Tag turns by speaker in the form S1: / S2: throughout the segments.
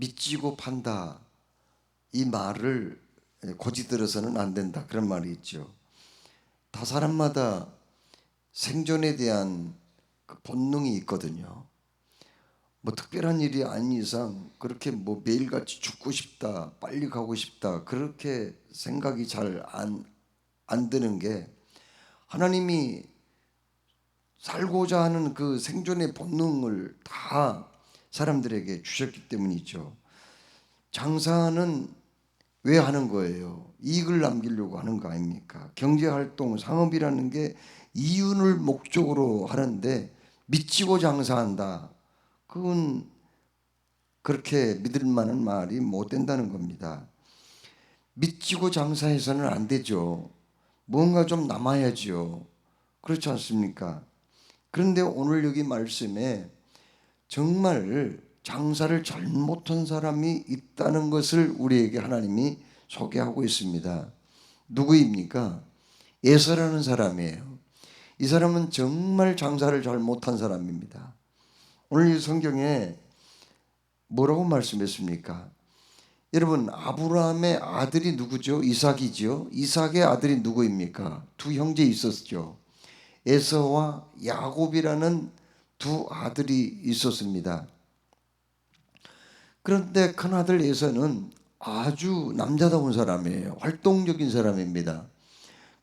S1: 미치고 판다, 이 말을 고지 들어서는 안 된다, 그런 말이 있죠. 다 사람마다 생존에 대한 그 본능이 있거든요. 뭐 특별한 일이 아닌 이상 그렇게 뭐 매일같이 죽고 싶다, 빨리 가고 싶다, 그렇게 생각이 잘 안 드는 게, 하나님이 살고자 하는 그 생존의 본능을 다 사람들에게 주셨기 때문이죠. 장사는 왜 하는 거예요? 이익을 남기려고 하는 거 아닙니까? 경제활동, 상업이라는 게 이윤을 목적으로 하는데 미치고 장사한다, 그건 그렇게 믿을 만한 말이 못 된다는 겁니다. 미치고 장사해서는 안 되죠. 뭔가 좀 남아야죠. 그렇지 않습니까? 그런데 오늘 여기 말씀에 정말 장사를 잘못한 사람이 있다는 것을 우리에게 하나님이 소개하고 있습니다. 누구입니까? 에서라는 사람이에요. 이 사람은 정말 장사를 잘못한 사람입니다. 오늘 이 성경에 뭐라고 말씀했습니까? 여러분, 아브라함의 아들이 누구죠? 이삭이죠. 이삭의 아들이 누구입니까? 두 형제 있었죠. 에서와 야곱이라는 두 아들이 있었습니다. 그런데 큰아들 에서는 아주 남자다운 사람이에요. 활동적인 사람입니다.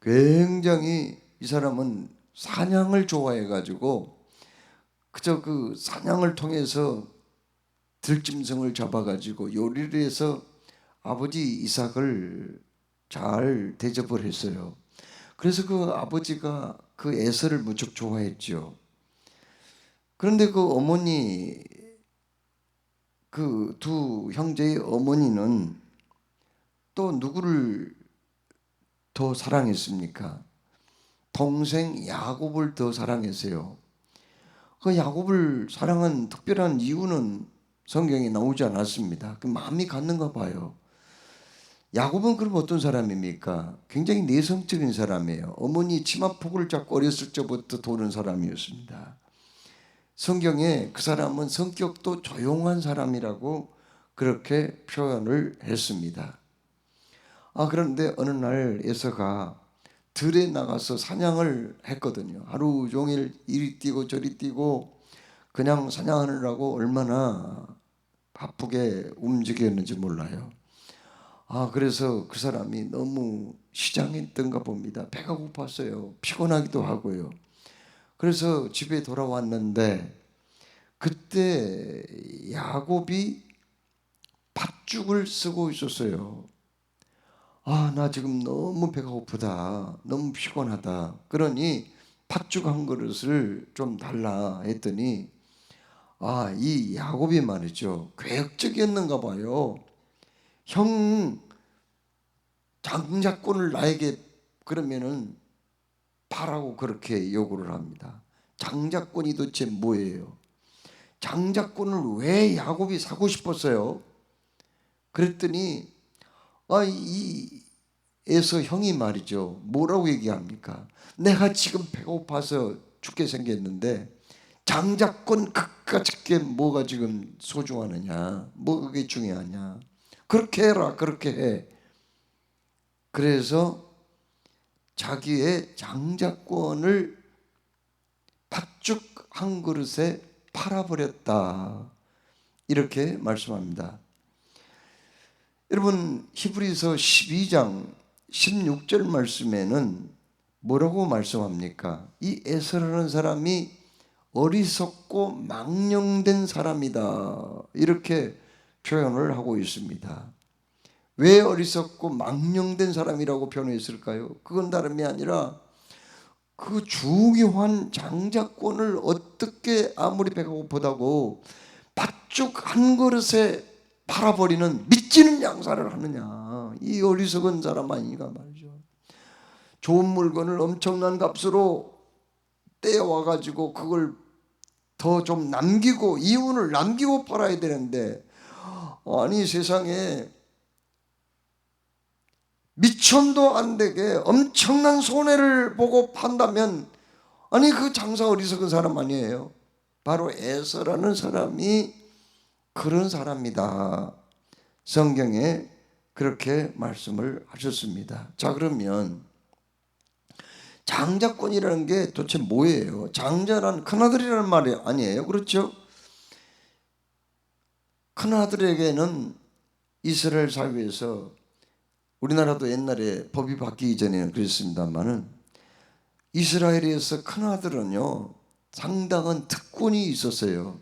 S1: 굉장히 이 사람은 사냥을 좋아해 가지고 그저 그 사냥을 통해서 들짐승을 잡아 가지고 요리를 해서 아버지 이삭을 잘 대접을 했어요. 그래서 그 아버지가 그 에서를 무척 좋아했죠. 그런데 그 어머니, 그 두 형제의 어머니는 또 누구를 더 사랑했습니까? 동생 야곱을 더 사랑했어요. 그 야곱을 사랑한 특별한 이유는 성경에 나오지 않았습니다. 그 마음이 갔는가 봐요. 야곱은 그럼 어떤 사람입니까? 굉장히 내성적인 사람이에요. 어머니 치마폭을 잡고 어렸을 적부터 도는 사람이었습니다. 성경에 그 사람은 성격도 조용한 사람이라고 그렇게 표현을 했습니다. 그런데 어느 날 에서가 들에 나가서 사냥을 했거든요. 하루 종일 이리 뛰고 저리 뛰고 그냥 사냥하느라고 얼마나 바쁘게 움직였는지 몰라요. 그래서 그 사람이 너무 시장했던가 봅니다. 배가 고팠어요. 피곤하기도 하고요. 그래서 집에 돌아왔는데 그때 야곱이 팥죽을 쓰고 있었어요. 나 지금 너무 배가 고프다, 너무 피곤하다, 그러니 팥죽 한 그릇을 좀 달라 했더니 이 야곱이 말이죠, 계획적이었는가 봐요. 형 장자권을 나에게 그러면은 파라고 그렇게 요구를 합니다. 장자권이 도대체 뭐예요? 장자권을 왜 야곱이 사고 싶었어요? 그랬더니 이 에서 형이 말이죠, 뭐라고 얘기합니까? 내가 지금 배고파서 죽게 생겼는데 장자권 그까짓 게 뭐가 지금 소중하느냐, 뭐 그게 중요하냐, 그렇게 해라, 그렇게 해. 그래서 자기의 장자권을 팥죽 한 그릇에 팔아버렸다, 이렇게 말씀합니다. 여러분, 히브리서 12장 16절 말씀에는 뭐라고 말씀합니까? 이 에서라는 사람이 어리석고 망령된 사람이다, 이렇게 표현을 하고 있습니다. 왜 어리석고 망령된 사람이라고 표현했을까요? 그건 다름이 아니라 그 중요한 장자권을 어떻게 아무리 배가 고프다고 팥죽 한 그릇에 팔아버리는 미치는 양사를 하느냐, 이 어리석은 사람 아니가 말이죠. 좋은 물건을 엄청난 값으로 떼어와가지고 그걸 더 좀 남기고 이윤을 남기고 팔아야 되는데, 아니 세상에 미천도 안 되게 엄청난 손해를 보고 판다면, 아니 그 장사 어리석은 사람 아니에요? 바로 에서라는 사람이 그런 사람이다. 성경에 그렇게 말씀을 하셨습니다. 자, 그러면 장자권이라는 게 도대체 뭐예요? 장자란 큰아들이라는 말이 아니에요, 그렇죠? 큰아들에게는 이스라엘 사회에서, 우리나라도 옛날에 법이 바뀌기 전에는 그랬습니다만은, 이스라엘에서 큰아들은요 상당한 특권이 있었어요.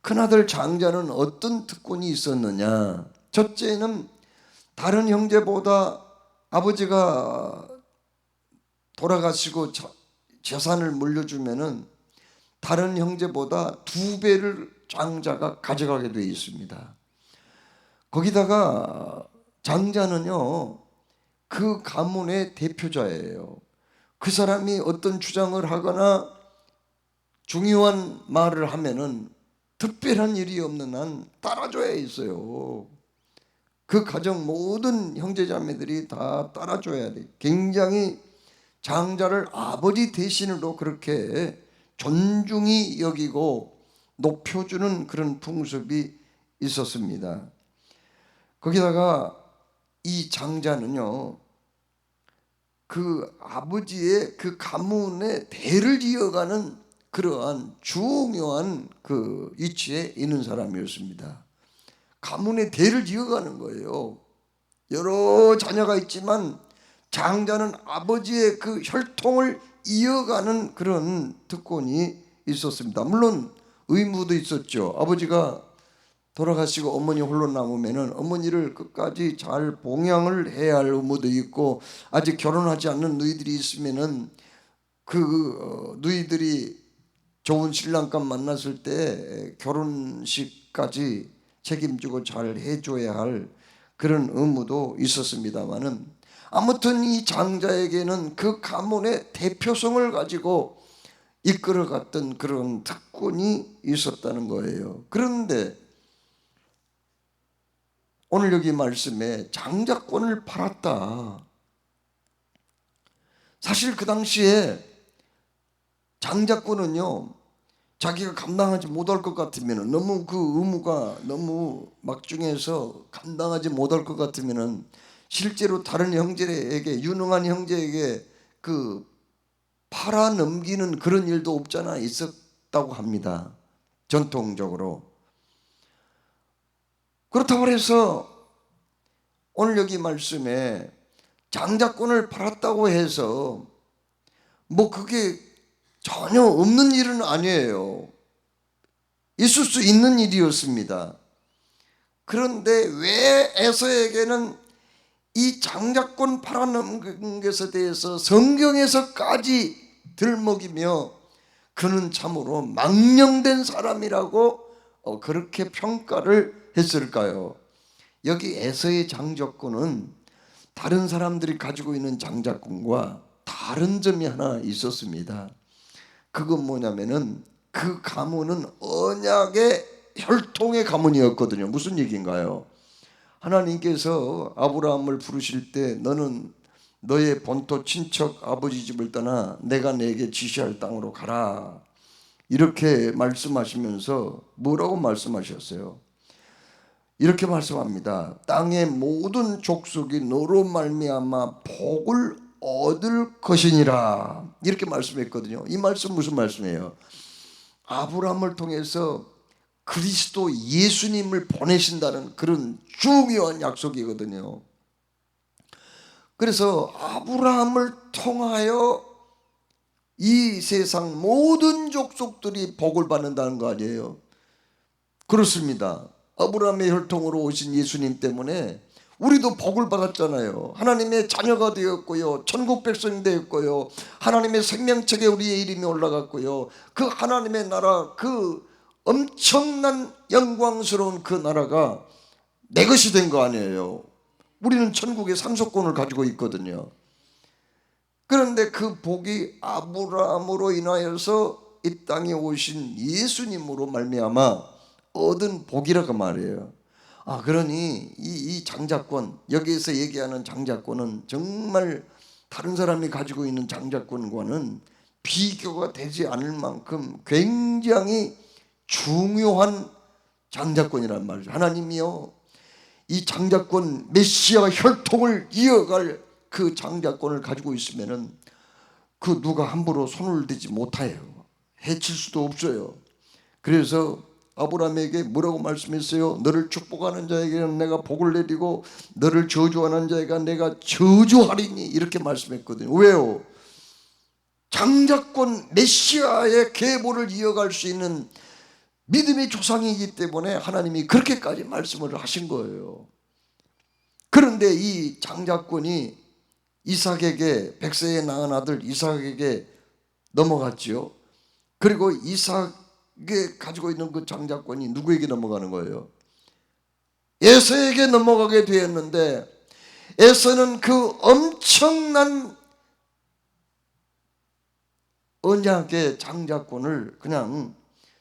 S1: 큰아들 장자는 어떤 특권이 있었느냐? 첫째는 다른 형제보다 아버지가 돌아가시고 재산을 물려주면은 다른 형제보다 2배를 장자가 가져가게 되어 있습니다. 거기다가 장자는요 그 가문의 대표자예요. 그 사람이 어떤 주장을 하거나 중요한 말을 하면은 특별한 일이 없는 한 따라줘야 있어요. 그 가정 모든 형제자매들이 다 따라줘야 돼. 굉장히 장자를 아버지 대신으로 그렇게 존중히 여기고 높여주는 그런 풍습이 있었습니다. 거기다가 이 장자는요 그 아버지의 그 가문의 대를 이어가는 그러한 중요한 그 위치에 있는 사람이었습니다. 가문의 대를 이어가는 거예요. 여러 자녀가 있지만 장자는 아버지의 그 혈통을 이어가는 그런 특권이 있었습니다. 물론 의무도 있었죠. 아버지가 돌아가시고 어머니 홀로 남으면은 어머니를 끝까지 잘 봉양을 해야 할 의무도 있고, 아직 결혼하지 않는 누이들이 있으면은 그 누이들이 좋은 신랑감 만났을 때 결혼식까지 책임지고 잘 해줘야 할 그런 의무도 있었습니다만은, 아무튼 이 장자에게는 그 가문의 대표성을 가지고 이끌어갔던 그런 특권이 있었다는 거예요. 그런데 오늘 여기 말씀에 장자권을 팔았다. 사실 그 당시에 장자권은요 자기가 감당하지 못할 것 같으면, 너무 그 의무가 너무 막중해서 감당하지 못할 것 같으면 실제로 다른 형제에게, 유능한 형제에게 그 팔아 넘기는 그런 일도 없잖아 있었다고 합니다. 전통적으로. 그렇다고 해서 오늘 여기 말씀에 장자권을 팔았다고 해서 뭐 그게 전혀 없는 일은 아니에요. 있을 수 있는 일이었습니다. 그런데 왜 에서에게는 이 장자권 팔아넘긴 것에 대해서 성경에서까지 들먹이며 그는 참으로 망령된 사람이라고 그렇게 평가를 했을까요? 여기 에서의 장자권은 다른 사람들이 가지고 있는 장자권과 다른 점이 하나 있었습니다. 그건 뭐냐면은 그 가문은 언약의 혈통의 가문이었거든요. 무슨 얘기인가요? 하나님께서 아브라함을 부르실 때 너는 너의 본토 친척 아버지 집을 떠나 내가 내게 지시할 땅으로 가라, 이렇게 말씀하시면서 뭐라고 말씀하셨어요? 이렇게 말씀합니다. 땅의 모든 족속이 너로 말미암아 복을 얻을 것이니라, 이렇게 말씀했거든요. 이 말씀 무슨 말씀이에요? 아브라함을 통해서 그리스도 예수님을 보내신다는 그런 중요한 약속이거든요. 그래서 아브라함을 통하여 이 세상 모든 족속들이 복을 받는다는 거 아니에요? 그렇습니다. 아브라함의 혈통으로 오신 예수님 때문에 우리도 복을 받았잖아요. 하나님의 자녀가 되었고요, 천국 백성이 되었고요, 하나님의 생명책에 우리의 이름이 올라갔고요, 그 하나님의 나라, 그 엄청난 영광스러운 그 나라가 내 것이 된 거 아니에요. 우리는 천국의 상속권을 가지고 있거든요. 그런데 그 복이 아브라함으로 인하여서 이 땅에 오신 예수님으로 말미암아 얻은 복이라고 말이에요. 그러니 이 장자권, 여기에서 얘기하는 장자권은 정말 다른 사람이 가지고 있는 장자권과는 비교가 되지 않을 만큼 굉장히 중요한 장자권이란 말이죠. 하나님이요, 이 장자권 메시아 혈통을 이어갈 그 장자권을 가지고 있으면은 그 누가 함부로 손을 대지 못해요. 해칠 수도 없어요. 그래서 아브라함에게 뭐라고 말씀했어요? 너를 축복하는 자에게는 내가 복을 내리고 너를 저주하는 자에게 내가 저주하리니, 이렇게 말씀했거든요. 왜요? 장자권 메시아의 계보를 이어갈 수 있는 믿음의 조상이기 때문에 하나님이 그렇게까지 말씀을 하신 거예요. 그런데 이 장자권이 이삭에게, 백세에 낳은 아들 이삭에게 넘어갔지요. 그리고 이삭이 가지고 있는 그 장자권이 누구에게 넘어가는 거예요? 에서에게 넘어가게 되었는데, 에서는 그 엄청난 언약의 장자권을 그냥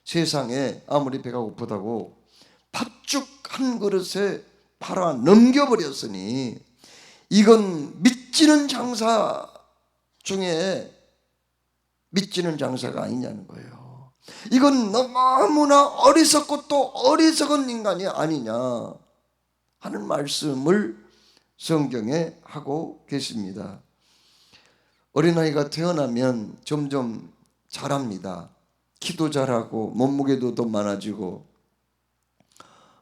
S1: 세상에 아무리 배가 고프다고 팥죽 한 그릇에 팔아 넘겨버렸으니 이건 믿지는 장사 중에 믿지는 장사가 아니냐는 거예요. 이건 너무나 어리석고 또 어리석은 인간이 아니냐 하는 말씀을 성경에 하고 계십니다. 어린아이가 태어나면 점점 자랍니다. 키도 자라고 몸무게도 더 많아지고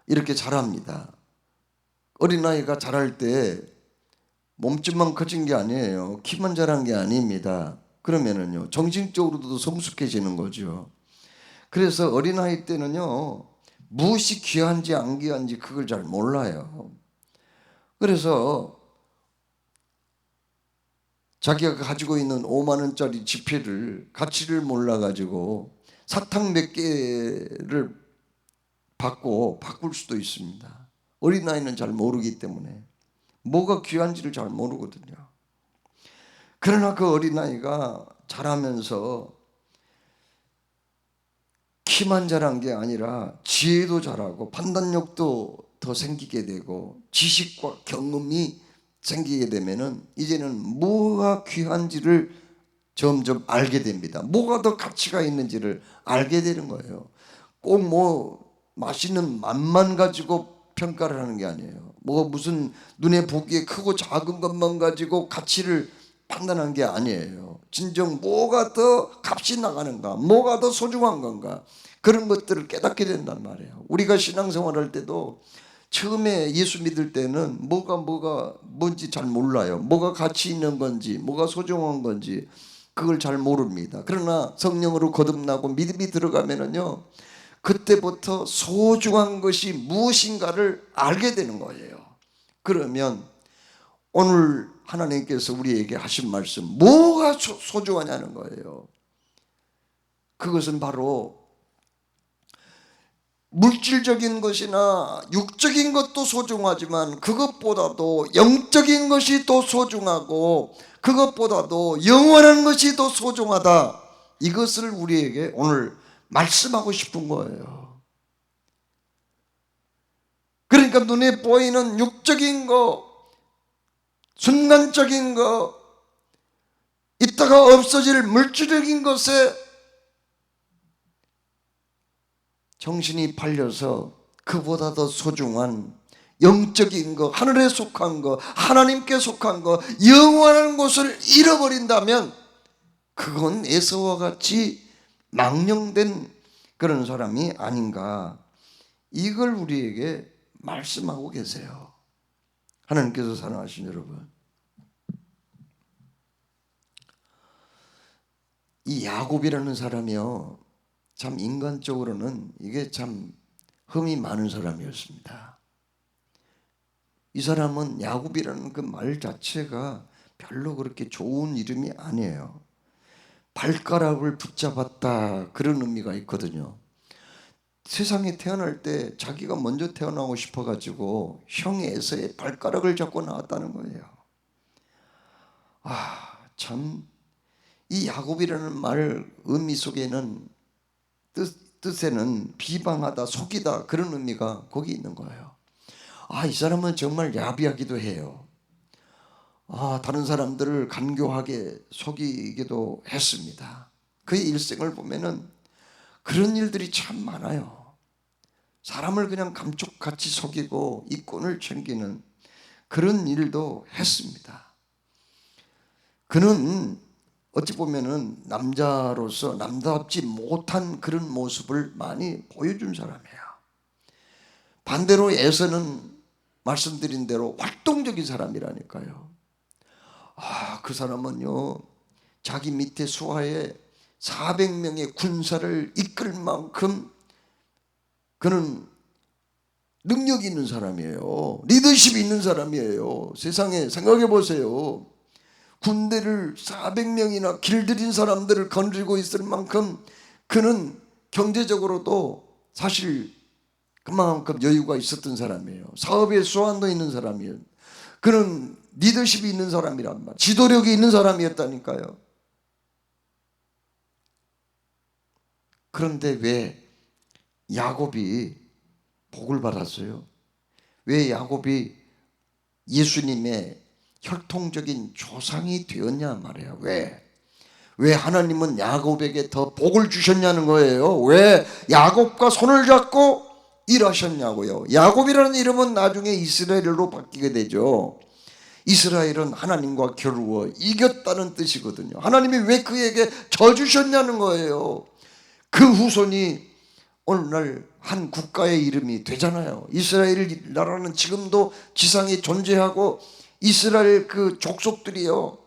S1: 이렇게 자랍니다. 어린아이가 자랄 때 몸집만 커진 게 아니에요. 키만 자란 게 아닙니다. 그러면은요, 정신적으로도 성숙해지는 거죠. 그래서 어린아이 때는요, 무엇이 귀한지 안 귀한지 그걸 잘 몰라요. 그래서 자기가 가지고 있는 5만 원짜리 지폐를 가치를 몰라가지고 사탕 몇 개를 받고 바꿀 수도 있습니다. 어린아이는 잘 모르기 때문에 뭐가 귀한지를 잘 모르거든요. 그러나 그 어린아이가 자라면서 키만 자란 게 아니라 지혜도 자라고 판단력도 더 생기게 되고 지식과 경험이 생기게 되면은 이제는 뭐가 귀한지를 점점 알게 됩니다. 뭐가 더 가치가 있는지를 알게 되는 거예요. 꼭 뭐 맛있는 맛만 가지고 평가를 하는 게 아니에요. 뭐 무슨 눈에 보기에 크고 작은 것만 가지고 가치를 판단하는 게 아니에요. 진정 뭐가 더 값이 나가는가, 뭐가 더 소중한 건가, 그런 것들을 깨닫게 된단 말이에요. 우리가 신앙생활할 때도 처음에 예수 믿을 때는 뭐가 뭔지 잘 몰라요. 뭐가 가치 있는 건지, 뭐가 소중한 건지 그걸 잘 모릅니다. 그러나 성령으로 거듭나고 믿음이 들어가면은요, 그때부터 소중한 것이 무엇인가를 알게 되는 거예요. 그러면 오늘 하나님께서 우리에게 하신 말씀, 뭐가 소중하냐는 거예요. 그것은 바로 물질적인 것이나 육적인 것도 소중하지만 그것보다도 영적인 것이 더 소중하고 그것보다도 영원한 것이 더 소중하다. 이것을 우리에게 오늘 말씀하고 싶은 거예요. 그러니까 눈에 보이는 육적인 거, 순간적인 거, 있다가 없어질 물질적인 것에 정신이 팔려서 그보다 더 소중한 영적인 거, 하늘에 속한 거, 하나님께 속한 거, 영원한 것을 잃어버린다면 그건 에서와 같이 망령된 그런 사람이 아닌가, 이걸 우리에게 말씀하고 계세요. 하나님께서 사랑하신 여러분, 이 야곱이라는 사람이요, 참 인간적으로는 이게 참 흠이 많은 사람이었습니다. 이 사람은 야곱이라는 그 말 자체가 별로 그렇게 좋은 이름이 아니에요. 발가락을 붙잡았다, 그런 의미가 있거든요. 세상에 태어날 때 자기가 먼저 태어나고 싶어가지고 형이 에서의 발가락을 잡고 나왔다는 거예요. 참 이 야곱이라는 말 의미 속에는 뜻에는 비방하다, 속이다, 그런 의미가 거기 있는 거예요. 이 사람은 정말 야비하기도 해요. 다른 사람들을 간교하게 속이기도 했습니다. 그의 일생을 보면은 그런 일들이 참 많아요. 사람을 그냥 감쪽같이 속이고 이권을 챙기는 그런 일도 했습니다. 그는 어찌 보면은 남자로서 남답지 못한 그런 모습을 많이 보여준 사람이에요. 반대로 에서는 말씀드린 대로 활동적인 사람이라니까요. 그 사람은요, 자기 밑에 수하에 400명의 군사를 이끌 만큼 그는 능력이 있는 사람이에요. 리더십이 있는 사람이에요. 세상에 생각해 보세요. 군대를 400명이나 길들인 사람들을 거느리고 있을 만큼 그는 경제적으로도 사실 그만큼 여유가 있었던 사람이에요. 사업에 수완도 있는 사람이에요. 그는 리더십이 있는 사람이란 말, 지도력이 있는 사람이었다니까요. 그런데 왜 야곱이 복을 받았어요? 왜 야곱이 예수님의 혈통적인 조상이 되었냐 말이에요. 왜 하나님은 야곱에게 더 복을 주셨냐는 거예요. 왜 야곱과 손을 잡고 일하셨냐고요. 야곱이라는 이름은 나중에 이스라엘로 바뀌게 되죠. 이스라엘은 하나님과 겨루어 이겼다는 뜻이거든요. 하나님이 왜 그에게 져 주셨냐는 거예요. 그 후손이 오늘날 한 국가의 이름이 되잖아요. 이스라엘 나라는 지금도 지상에 존재하고 이스라엘 그 족속들이요,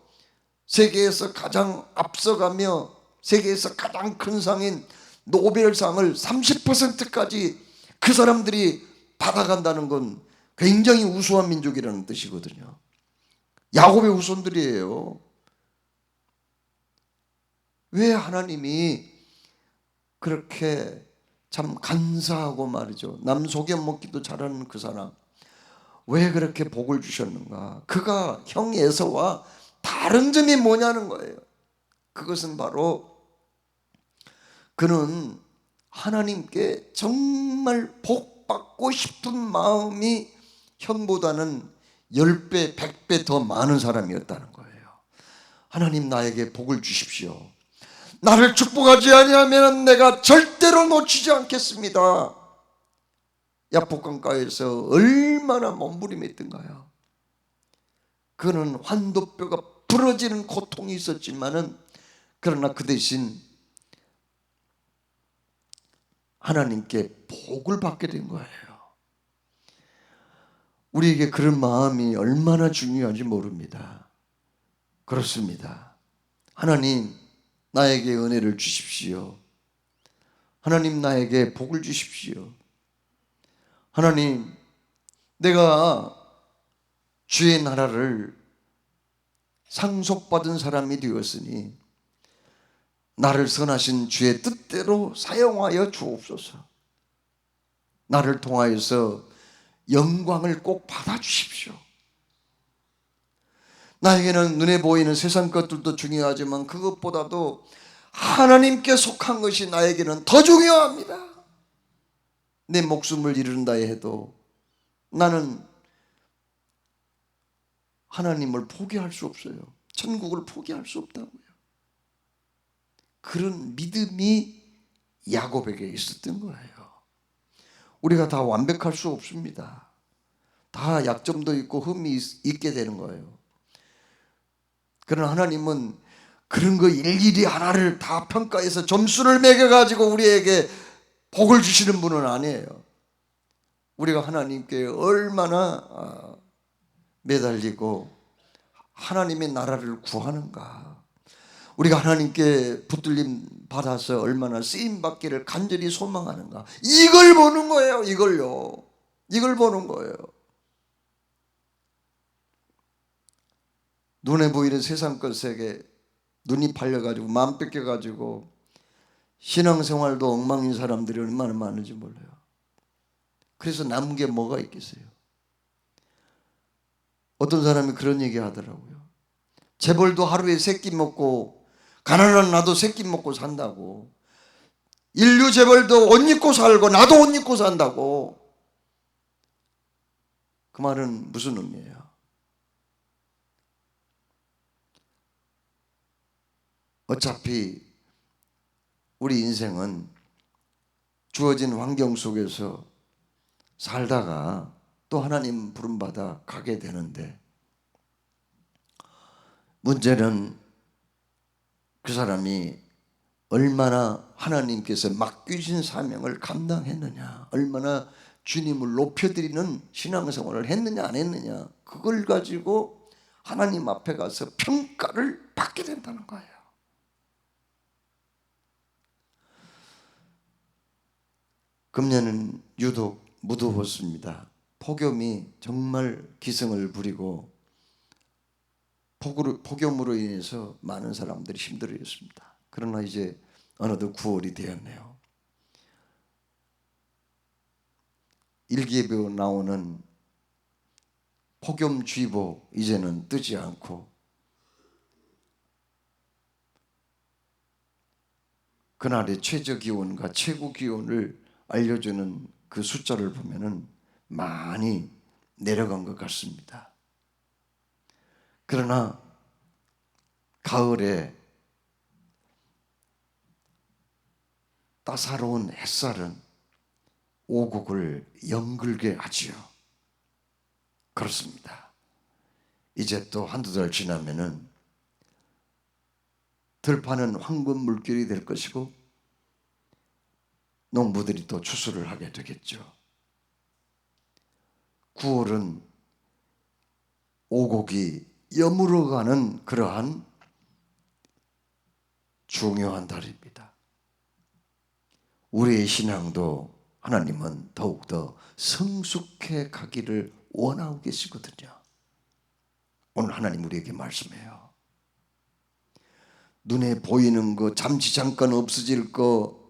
S1: 세계에서 가장 앞서가며 세계에서 가장 큰 상인 노벨상을 30%까지 그 사람들이 받아간다는 건 굉장히 우수한 민족이라는 뜻이거든요. 야곱의 후손들이에요. 왜 하나님이 그렇게 참 간사하고 말이죠, 남 속여 먹기도 잘하는 그 사람, 왜 그렇게 복을 주셨는가? 그가 형 에서와 다른 점이 뭐냐는 거예요. 그것은 바로 그는 하나님께 정말 복 받고 싶은 마음이 형보다는 10배, 100배 더 많은 사람이었다는 거예요. 하나님 나에게 복을 주십시오. 나를 축복하지 아니하면 내가 절대로 놓치지 않겠습니다. 야복강가에서 얼마나 몸부림했던가요. 그는 환도뼈가 부러지는 고통이 있었지만은, 그러나 그 대신 하나님께 복을 받게 된 거예요. 우리에게 그런 마음이 얼마나 중요한지 모릅니다. 그렇습니다. 하나님 나에게 은혜를 주십시오. 하나님 나에게 복을 주십시오. 하나님, 내가 주의 나라를 상속받은 사람이 되었으니 나를 선하신 주의 뜻대로 사용하여 주옵소서. 나를 통하여서 영광을 꼭 받아주십시오. 나에게는 눈에 보이는 세상 것들도 중요하지만 그것보다도 하나님께 속한 것이 나에게는 더 중요합니다. 내 목숨을 이룬다 해도 나는 하나님을 포기할 수 없어요. 천국을 포기할 수 없다고요. 그런 믿음이 야곱에게 있었던 거예요. 우리가 다 완벽할 수 없습니다. 다 약점도 있고 흠이 있게 되는 거예요. 그러나 하나님은 그런 거 일일이 하나를 다 평가해서 점수를 매겨가지고 우리에게 복을 주시는 분은 아니에요. 우리가 하나님께 얼마나 매달리고 하나님의 나라를 구하는가, 우리가 하나님께 붙들림 받아서 얼마나 쓰임 받기를 간절히 소망하는가, 이걸 보는 거예요. 이걸 보는 거예요. 눈에 보이는 세상 것에게 눈이 팔려가지고 마음 뺏겨가지고 신앙생활도 엉망인 사람들이 얼마나 많은지 몰라요. 그래서 남은 게 뭐가 있겠어요? 어떤 사람이 그런 얘기 하더라고요. 재벌도 하루에 3끼 먹고, 가난한 나도 3끼 먹고 산다고. 인류 재벌도 옷 입고 살고 나도 옷 입고 산다고. 그 말은 무슨 의미예요? 어차피 우리 인생은 주어진 환경 속에서 살다가 또 하나님 부름받아 가게 되는데, 문제는 그 사람이 얼마나 하나님께서 맡기신 사명을 감당했느냐, 얼마나 주님을 높여드리는 신앙생활을 했느냐 안 했느냐, 그걸 가지고 하나님 앞에 가서 평가를 받게 된다는 거예요. 금년은 유독 무더웠습니다. 폭염이 정말 기승을 부리고 폭염으로 인해서 많은 사람들이 힘들어했습니다. 그러나 이제 어느덧 9월이 되었네요. 일기예보에 나오는 폭염주의보 이제는 뜨지 않고, 그날의 최저기온과 최고기온을 알려주는 그 숫자를 보면은 많이 내려간 것 같습니다. 그러나 가을에 따사로운 햇살은 오곡을 연글게 하지요. 그렇습니다. 이제 또 한두 달 지나면은 들판은 황금 물결이 될 것이고 농부들이 또 추수를 하게 되겠죠. 9월은 오곡이 여물어가는 그러한 중요한 달입니다. 우리의 신앙도 하나님은 더욱더 성숙해 가기를 원하고 계시거든요. 오늘 하나님 우리에게 말씀해요. 눈에 보이는 거, 잠시 잠깐 없어질 거,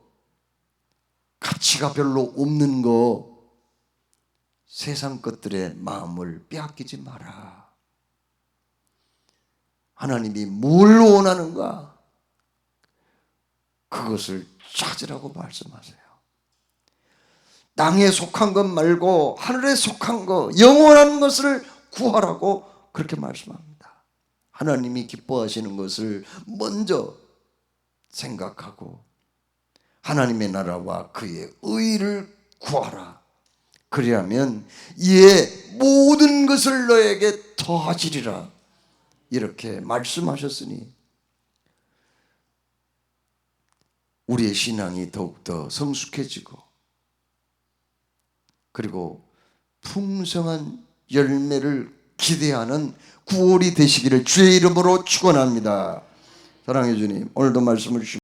S1: 가치가 별로 없는 거, 세상 것들의 마음을 빼앗기지 마라. 하나님이 뭘 원하는가? 그것을 찾으라고 말씀하세요. 땅에 속한 것 말고 하늘에 속한 것, 영원한 것을 구하라고 그렇게 말씀합니다. 하나님이 기뻐하시는 것을 먼저 생각하고 하나님의 나라와 그의 의를 구하라. 그리하면 이에 모든 것을 너에게 더하시리라. 이렇게 말씀하셨으니 우리의 신앙이 더욱더 성숙해지고, 그리고 풍성한 열매를 기대하는 9월이 되시기를 주의 이름으로 축원합니다. 사랑해 주님, 오늘도 말씀을 주십시오.